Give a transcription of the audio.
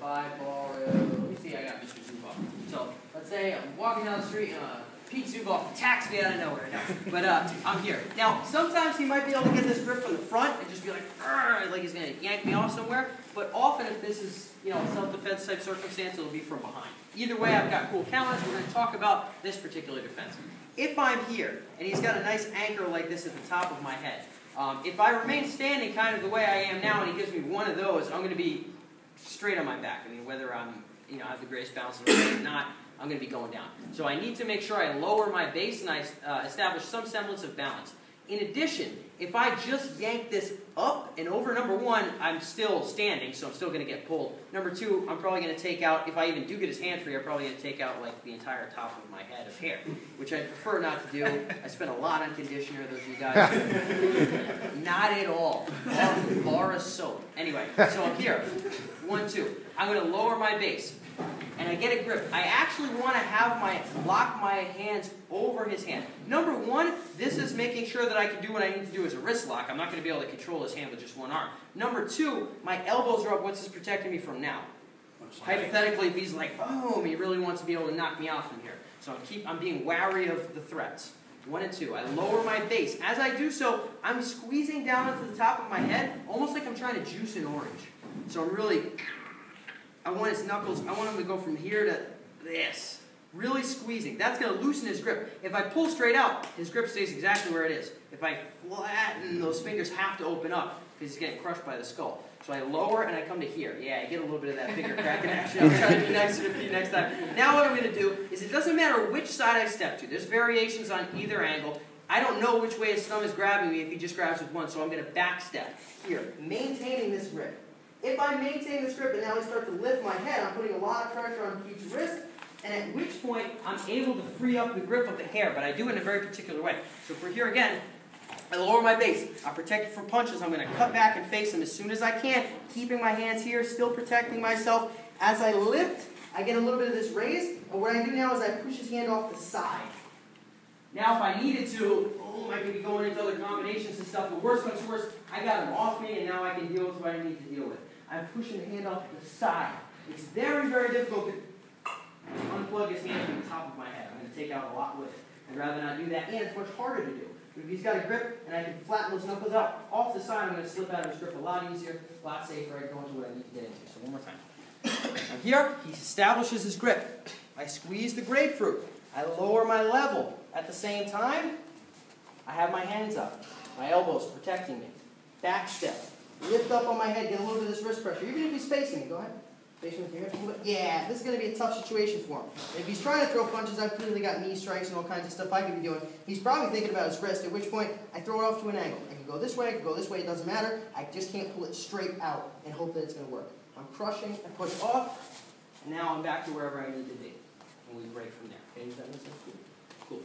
if I borrow, let me see, I got Mr. Zuboff. So let's say I'm walking down the street and Pete Zuboff attacks me out of nowhere. No, but I'm here. Now, sometimes he might be able to get this grip from the front and just be like he's going to yank me off somewhere. But often if this is, a self-defense type circumstance, it'll be from behind. Either way, I've got cool counters. We're going to talk about this particular defense. If I'm here, and he's got a nice anchor like this at the top of my head, if I remain standing kind of the way I am now and he gives me one of those, I'm going to be straight on my back. I mean, whether I'm, I have the grace bouncing or not, I'm going to be going down. So I need to make sure I lower my base and I establish some semblance of balance. In addition, if I just yank this up and over, number one, I'm still standing, so I'm still going to get pulled. Number two, I'm probably going to take out, if I even do get his hand free, I'm probably going to take out like the entire top of my head of hair, which I prefer not to do. I spend a lot on conditioner, those of you guys. Not at all. Bar of soap. Anyway, so I'm here. 1, 2. I'm going to lower my base. And I get a grip. I actually want to lock my hands over his hand. Number one, this is making sure that I can do what I need to do as a wrist lock. I'm not going to be able to control his hand with just one arm. Number two, my elbows are up. What's this protecting me from now? Hypothetically, if he's like, boom, he really wants to be able to knock me out from here. So I'm being wary of the threats. 1 and 2. I lower my base. As I do so, I'm squeezing down into the top of my head, almost like I'm trying to juice an orange. So I'm really... I want his knuckles, I want him to go from here to this. Really squeezing. That's going to loosen his grip. If I pull straight out, his grip stays exactly where it is. If I flatten, those fingers have to open up because he's getting crushed by the skull. So I lower and I come to here. Yeah, I get a little bit of that finger cracking action. I'll try to do next time. Now what I'm going to do is it doesn't matter which side I step to. There's variations on either angle. I don't know which way his thumb is grabbing me if he just grabs with one, so I'm going to back step. Here, maintaining this grip. If I maintain this grip and now I start to lift my head, I'm putting a lot of pressure on Pete's wrist, and at which point I'm able to free up the grip of the hair, but I do it in a very particular way. So for here again, I lower my base. I'm protected from punches. I'm going to cut back and face him as soon as I can, keeping my hands here, still protecting myself. As I lift, I get a little bit of this raise, and what I do now is I push his hand off the side. Now if I needed to, I could be going into other combinations and stuff, but worse comes to worse, I got him off me, and now I can deal with what I need to deal with. I'm pushing the hand off to the side. It's very, very difficult to unplug his hand from the top of my head. I'm going to take out a lot with it. I'd rather not do that, and it's much harder to do. But if he's got a grip and I can flatten those knuckles out off the side, I'm going to slip out of his grip a lot easier, a lot safer. I go into what I need to get into. So one more time. I'm here. He establishes his grip. I squeeze the grapefruit. I lower my level. At the same time, I have my hands up. My elbows protecting me. Back step. Lift up on my head, get a little bit of this wrist pressure. Even if he's facing me, go ahead. Face me with your hip. Yeah, this is going to be a tough situation for him. If he's trying to throw punches, I've clearly got knee strikes and all kinds of stuff I could be doing. He's probably thinking about his wrist, at which point I throw it off to an angle. I can go this way, I can go this way, it doesn't matter. I just can't pull it straight out and hope that it's going to work. I'm crushing, I push off, and now I'm back to wherever I need to be. And we break from there. Okay, does that make sense? Cool.